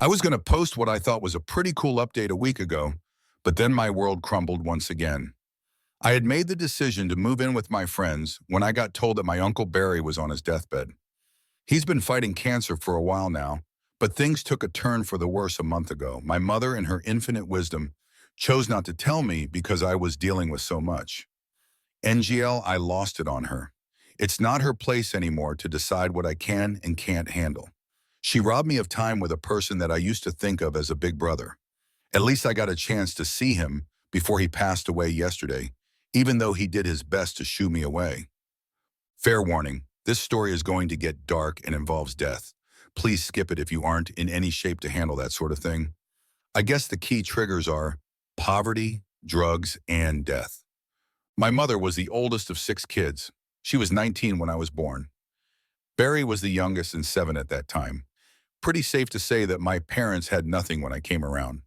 I was going to post what I thought was a pretty cool update a week ago, but then my world crumbled once again. I had made the decision to move in with my friends when I got told that my Uncle Barry was on his deathbed. He's been fighting cancer for a while now, but things took a turn for the worse a month ago. My mother, in her infinite wisdom, chose not to tell me because I was dealing with so much. NGL, I lost it on her. It's not her place anymore to decide what I can and can't handle. She robbed me of time with a person that I used to think of as a big brother. At least I got a chance to see him before he passed away yesterday, even though he did his best to shoo me away. Fair warning, this story is going to get dark and involves death. Please skip it if you aren't in any shape to handle that sort of thing. I guess the key triggers are poverty, drugs, and death. My mother was the oldest of 6 kids. She was 19 when I was born. Barry was the youngest and 7 at that time. Pretty safe to say that my parents had nothing when I came around.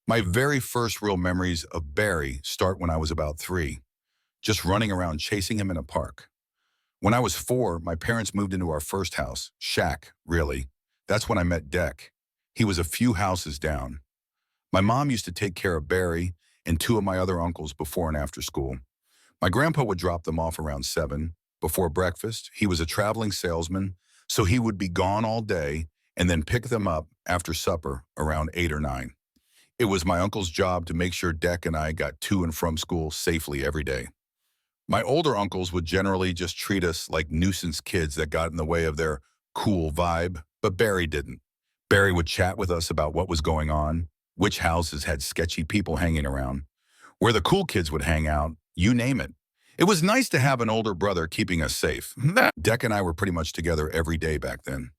My very first real memories of Barry start when I was about 3, just running around chasing him in a park. When I was 4, my parents moved into our first house, shack, really. That's when I met Deck. He was a few houses down. My mom used to take care of Barry and 2 of my other uncles before and after school. My grandpa would drop them off around 7. Before breakfast, he was a traveling salesman, so he would be gone all day and then pick them up after supper around 8 or 9. It was my uncle's job to make sure Deck and I got to and from school safely every day. My older uncles would generally just treat us like nuisance kids that got in the way of their cool vibe, but Barry didn't. Barry would chat with us about what was going on, which houses had sketchy people hanging around, where the cool kids would hang out, you name it. It was nice to have an older brother keeping us safe. Deck and I were pretty much together every day back then.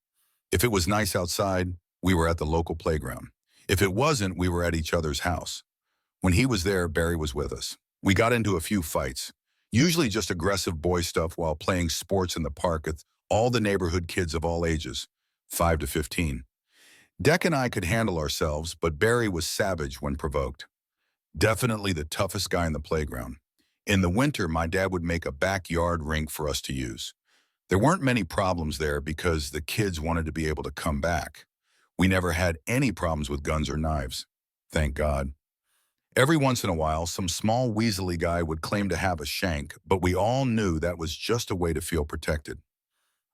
If it was nice outside, we were at the local playground. If it wasn't, we were at each other's house. When he was there, Barry was with us. We got into a few fights, usually just aggressive boy stuff while playing sports in the park with all the neighborhood kids of all ages, 5 to 15. Deck and I could handle ourselves, but Barry was savage when provoked. Definitely the toughest guy in the playground. In the winter, my dad would make a backyard rink for us to use. There weren't many problems there because the kids wanted to be able to come back. We never had any problems with guns or knives. Thank God. Every once in a while, some small weaselly guy would claim to have a shank, but we all knew that was just a way to feel protected.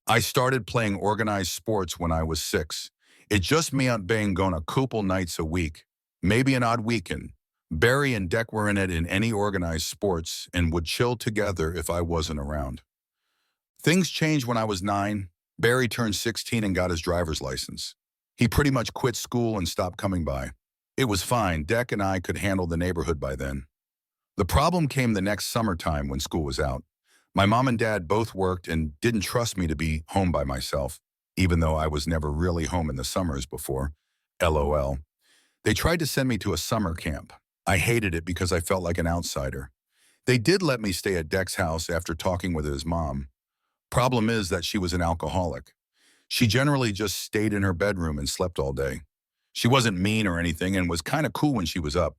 I started playing organized sports when I was 6. It just meant being gone a couple nights a week, maybe an odd weekend. Barry and Deck were in it in any organized sports and would chill together if I wasn't around. Things changed when I was 9. Barry turned 16 and got his driver's license. He pretty much quit school and stopped coming by. It was fine. Deck and I could handle the neighborhood by then. The problem came the next summertime when school was out. My mom and dad both worked and didn't trust me to be home by myself, even though I was never really home in the summers before. LOL. They tried to send me to a summer camp. I hated it because I felt like an outsider. They did let me stay at Deck's house after talking with his mom. Problem is that she was an alcoholic. She generally just stayed in her bedroom and slept all day. She wasn't mean or anything and was kind of cool when she was up.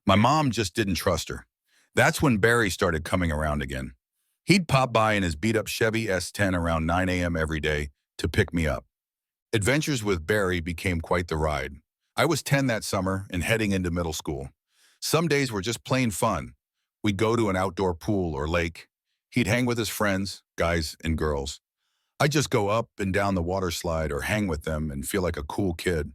My mom just didn't trust her. That's when Barry started coming around again. He'd pop by in his beat-up Chevy S10 around 9 a.m. every day to pick me up. Adventures with Barry became quite the ride. I was 10 that summer and heading into middle school. Some days were just plain fun. We'd go to an outdoor pool or lake. He'd hang with his friends, guys and girls. I'd just go up and down the water slide or hang with them and feel like a cool kid.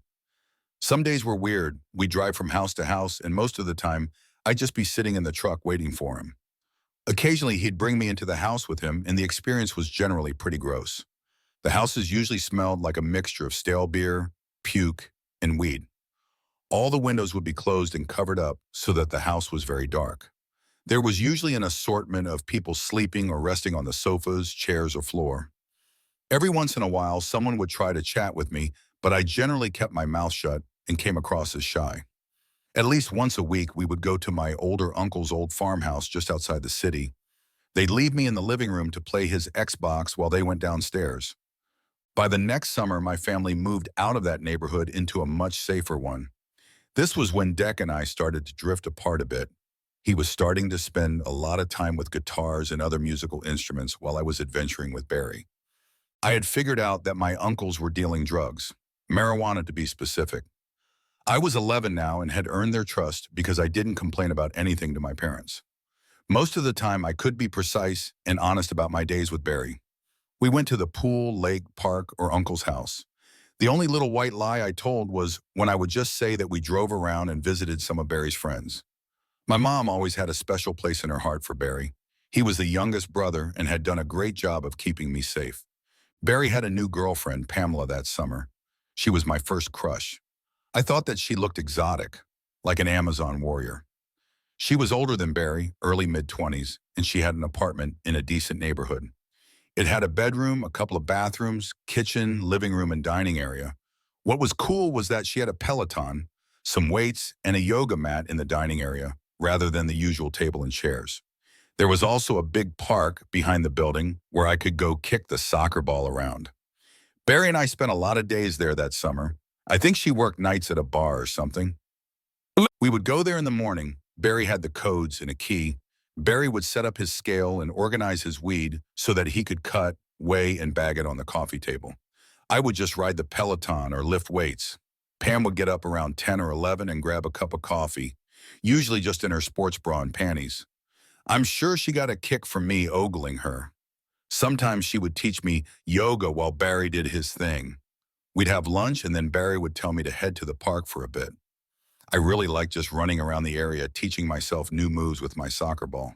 Some days were weird. We'd drive from house to house, and most of the time, I'd just be sitting in the truck waiting for him. Occasionally, he'd bring me into the house with him, and the experience was generally pretty gross. The houses usually smelled like a mixture of stale beer, puke, and weed. All the windows would be closed and covered up so that the house was very dark. There was usually an assortment of people sleeping or resting on the sofas, chairs, or floor. Every once in a while, someone would try to chat with me, but I generally kept my mouth shut and came across as shy. At least once a week, we would go to my older uncle's old farmhouse just outside the city. They'd leave me in the living room to play his Xbox while they went downstairs. By the next summer, my family moved out of that neighborhood into a much safer one. This was when Deck and I started to drift apart a bit. He was starting to spend a lot of time with guitars and other musical instruments while I was adventuring with Barry. I had figured out that my uncles were dealing drugs, marijuana to be specific. I was 11 now and had earned their trust because I didn't complain about anything to my parents. Most of the time, I could be precise and honest about my days with Barry. We went to the pool, lake, park, or uncle's house. The only little white lie I told was when I would just say that we drove around and visited some of Barry's friends. My mom always had a special place in her heart for Barry. He was the youngest brother and had done a great job of keeping me safe. Barry had a new girlfriend, Pamela, that summer. She was my first crush. I thought that she looked exotic, like an Amazon warrior. She was older than Barry, early mid-20s, and she had an apartment in a decent neighborhood. It had a bedroom, a couple of bathrooms, kitchen, living room, and dining area. What was cool was that she had a Peloton, some weights, and a yoga mat in the dining area, rather than the usual table and chairs. There was also a big park behind the building where I could go kick the soccer ball around. Barry and I spent a lot of days there that summer. I think she worked nights at a bar or something. We would go there in the morning. Barry had the codes and a key. Barry would set up his scale and organize his weed so that he could cut, weigh, and bag it on the coffee table. I would just ride the Peloton or lift weights. Pam would get up around 10 or 11 and grab a cup of coffee, usually just in her sports bra and panties. I'm sure she got a kick from me ogling her. Sometimes she would teach me yoga while Barry did his thing. We'd have lunch and then Barry would tell me to head to the park for a bit. I really liked just running around the area, teaching myself new moves with my soccer ball.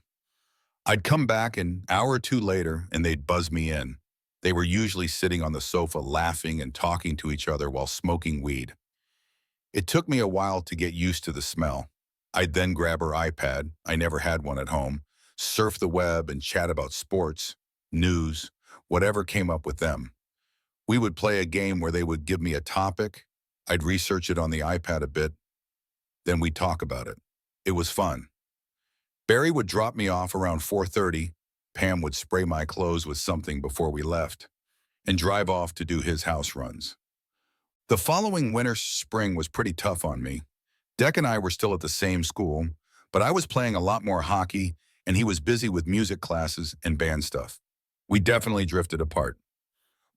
I'd come back an hour or two later and they'd buzz me in. They were usually sitting on the sofa laughing and talking to each other while smoking weed. It took me a while to get used to the smell. I'd then grab her iPad, I never had one at home, surf the web and chat about sports, news, whatever came up with them. We would play a game where they would give me a topic, I'd research it on the iPad a bit, then we'd talk about it. It was fun. Barry would drop me off around 4:30. Pam would spray my clothes with something before we left and drive off to do his house runs. The following winter-spring was pretty tough on me. Deck and I were still at the same school, but I was playing a lot more hockey and he was busy with music classes and band stuff. We definitely drifted apart.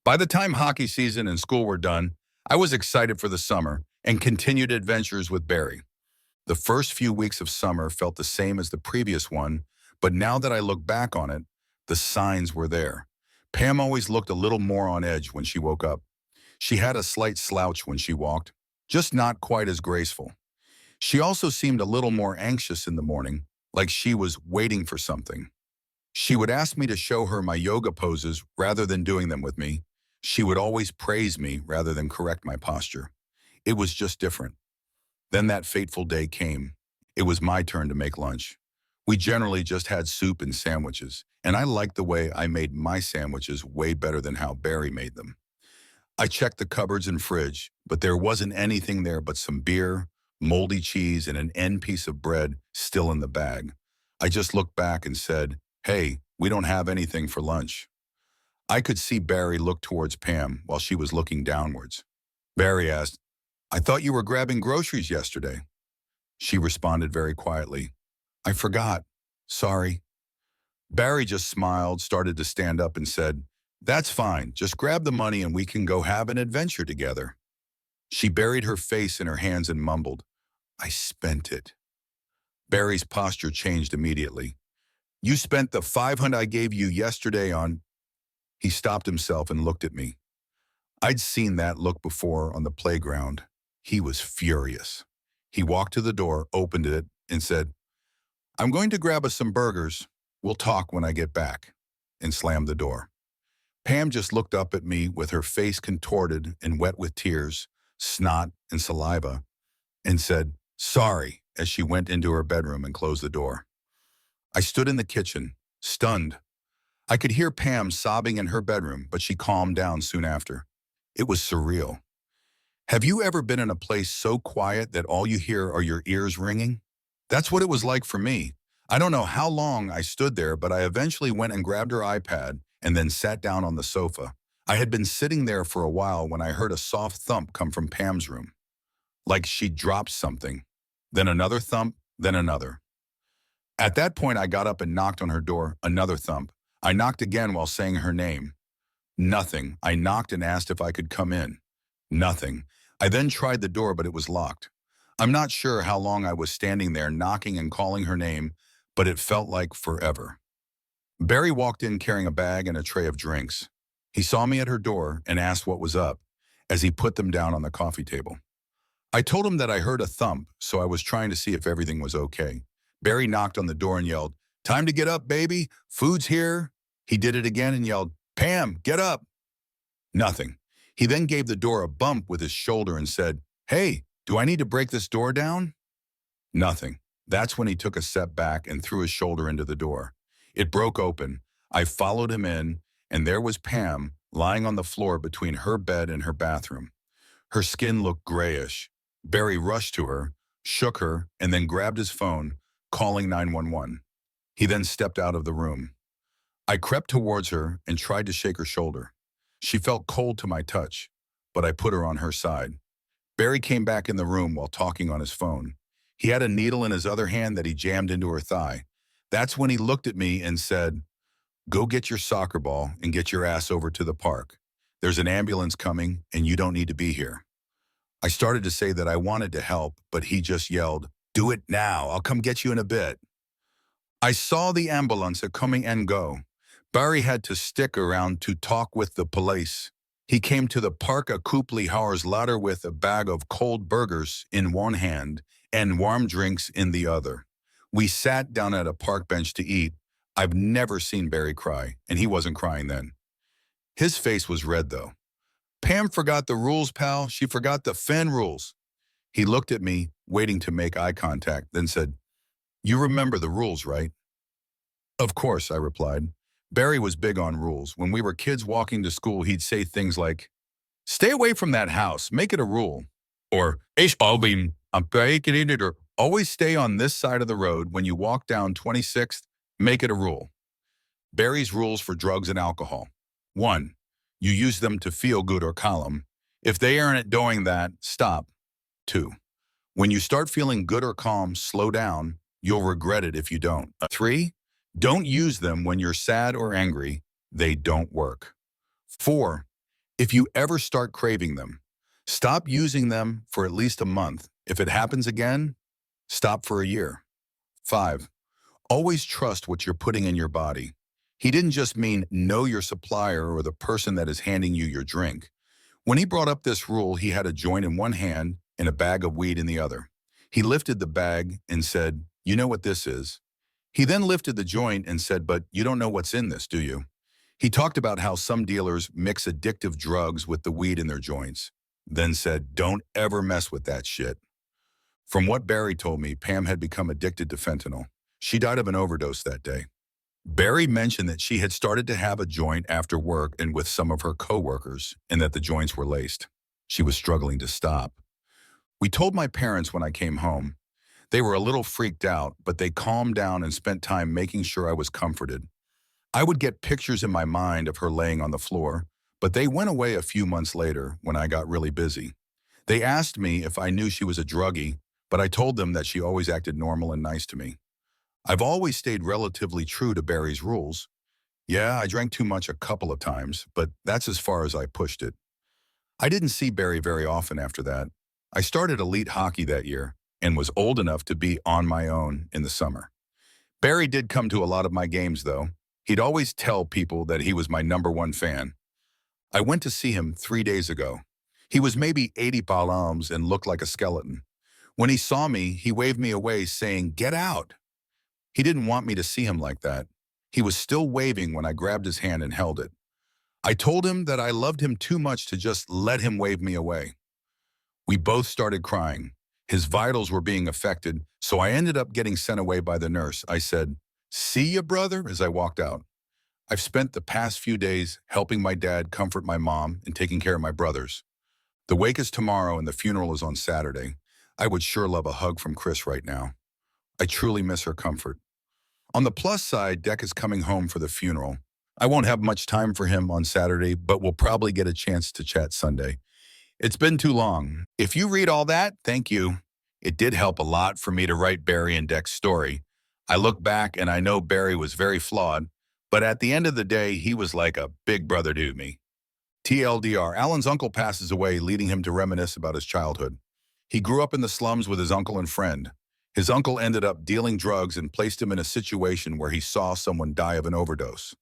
By the time hockey season and school were done, I was excited for the summer and continued adventures with Barry. The first few weeks of summer felt the same as the previous one, but now that I look back on it, the signs were there. Pam always looked a little more on edge when she woke up. She had a slight slouch when she walked, just not quite as graceful. She also seemed a little more anxious in the morning, like she was waiting for something. She would ask me to show her my yoga poses rather than doing them with me. She would always praise me rather than correct my posture. It was just different. Then that fateful day came. It was my turn to make lunch. We generally just had soup and sandwiches, and I liked the way I made my sandwiches way better than how Barry made them. I checked the cupboards and fridge, but there wasn't anything there but some beer, moldy cheese, and an end piece of bread still in the bag. I just looked back and said, "Hey, we don't have anything for lunch." I could see Barry look towards Pam while she was looking downwards. Barry asked, "I thought you were grabbing groceries yesterday." She responded very quietly, "I forgot. Sorry." Barry just smiled, started to stand up and said, "That's fine. Just grab the money and we can go have an adventure together." She buried her face in her hands and mumbled, "I spent it." Barry's posture changed immediately. "You spent the 500 I gave you yesterday on—" He stopped himself and looked at me. I'd seen that look before on the playground. He was furious. He walked to the door, opened it, and said, "I'm going to grab us some burgers. We'll talk when I get back," and slammed the door. Pam just looked up at me with her face contorted and wet with tears, snot, and saliva, and said, "Sorry," as she went into her bedroom and closed the door. I stood in the kitchen, stunned. I could hear Pam sobbing in her bedroom, but she calmed down soon after. It was surreal. Have you ever been in a place so quiet that all you hear are your ears ringing? That's what it was like for me. I don't know how long I stood there, but I eventually went and grabbed her iPad and then sat down on the sofa. I had been sitting there for a while when I heard a soft thump come from Pam's room, like she'd dropped something. Then another thump, then another. At that point, I got up and knocked on her door, another thump. I knocked again while saying her name. Nothing. I knocked and asked if I could come in. Nothing. I then tried the door, but it was locked. I'm not sure how long I was standing there knocking and calling her name, but it felt like forever. Barry walked in carrying a bag and a tray of drinks. He saw me at her door and asked what was up as he put them down on the coffee table. I told him that I heard a thump, so I was trying to see if everything was okay. Barry knocked on the door and yelled, "Time to get up, baby. Food's here." He did it again and yelled, "Pam, get up." Nothing. He then gave the door a bump with his shoulder and said, "Hey, do I need to break this door down?" Nothing. That's when he took a step back and threw his shoulder into the door. It broke open. I followed him in, and there was Pam lying on the floor between her bed and her bathroom. Her skin looked grayish. Barry rushed to her, shook her, and then grabbed his phone, calling 911. He then stepped out of the room. I crept towards her and tried to shake her shoulder. She felt cold to my touch, but I put her on her side. Barry came back in the room while talking on his phone. He had a needle in his other hand that he jammed into her thigh. That's when he looked at me and said, "Go get your soccer ball and get your ass over to the park. There's an ambulance coming and you don't need to be here." I started to say that I wanted to help, but he just yelled, "Do it now. I'll come get you in a bit." I saw the ambulance coming and go. Barry had to stick around to talk with the police. He came to the park a couple hours later with a bag of cold burgers in one hand and warm drinks in the other. We sat down at a park bench to eat. I've never seen Barry cry, and he wasn't crying then. His face was red, though. "Pam forgot the rules, pal. She forgot the Finn rules." He looked at me, waiting to make eye contact, then said, "You remember the rules, right?" "Of course," I replied. Barry was big on rules. When we were kids walking to school, he'd say things like, "Stay away from that house, make it a rule." Or, I'm breaking it, or "Always stay on this side of the road when you walk down 26th, make it a rule." Barry's rules for drugs and alcohol. 1. You use them to feel good or calm. If they aren't doing that, stop. 2. When you start feeling good or calm, slow down. You'll regret it if you don't. 3. Don't use them when you're sad or angry. They don't work. 4. If you ever start craving them, stop using them for at least a month. If it happens again, stop for a year. 5. Always trust what you're putting in your body. He didn't just mean know your supplier or the person that is handing you your drink. When he brought up this rule, he had a joint in one hand and a bag of weed in the other. He lifted the bag and said, "You know what this is?" He then lifted the joint and said, "But you don't know what's in this, do you?" He talked about how some dealers mix addictive drugs with the weed in their joints, then said, "Don't ever mess with that shit." From what Barry told me, Pam had become addicted to fentanyl. She died of an overdose that day. Barry mentioned that she had started to have a joint after work and with some of her coworkers, and that the joints were laced. She was struggling to stop. We told my parents when I came home. They were a little freaked out, but they calmed down and spent time making sure I was comforted. I would get pictures in my mind of her laying on the floor, but they went away a few months later when I got really busy. They asked me if I knew she was a druggie, but I told them that she always acted normal and nice to me. I've always stayed relatively true to Barry's rules. Yeah, I drank too much a couple of times, but that's as far as I pushed it. I didn't see Barry very often after that. I started elite hockey that year and was old enough to be on my own in the summer. Barry did come to a lot of my games, though. He'd always tell people that he was my #1 fan. I went to see him 3 days ago. He was maybe 80 palms and looked like a skeleton. When he saw me, he waved me away, saying, "Get out." He didn't want me to see him like that. He was still waving when I grabbed his hand and held it. I told him that I loved him too much to just let him wave me away. We both started crying. His vitals were being affected, so I ended up getting sent away by the nurse. I said, "See ya, brother," as I walked out. I've spent the past few days helping my dad comfort my mom and taking care of my brothers. The wake is tomorrow and the funeral is on Saturday. I would sure love a hug from Chris right now. I truly miss her comfort. On the plus side, Deck is coming home for the funeral. I won't have much time for him on Saturday, but we'll probably get a chance to chat Sunday. It's been too long. If you read all that, thank you. It did help a lot for me to write Barry and Deck's story. I look back and I know Barry was very flawed, but at the end of the day, he was like a big brother to me. TLDR, Alan's uncle passes away, leading him to reminisce about his childhood. He grew up in the slums with his uncle and friend. His uncle ended up dealing drugs and placed him in a situation where he saw someone die of an overdose.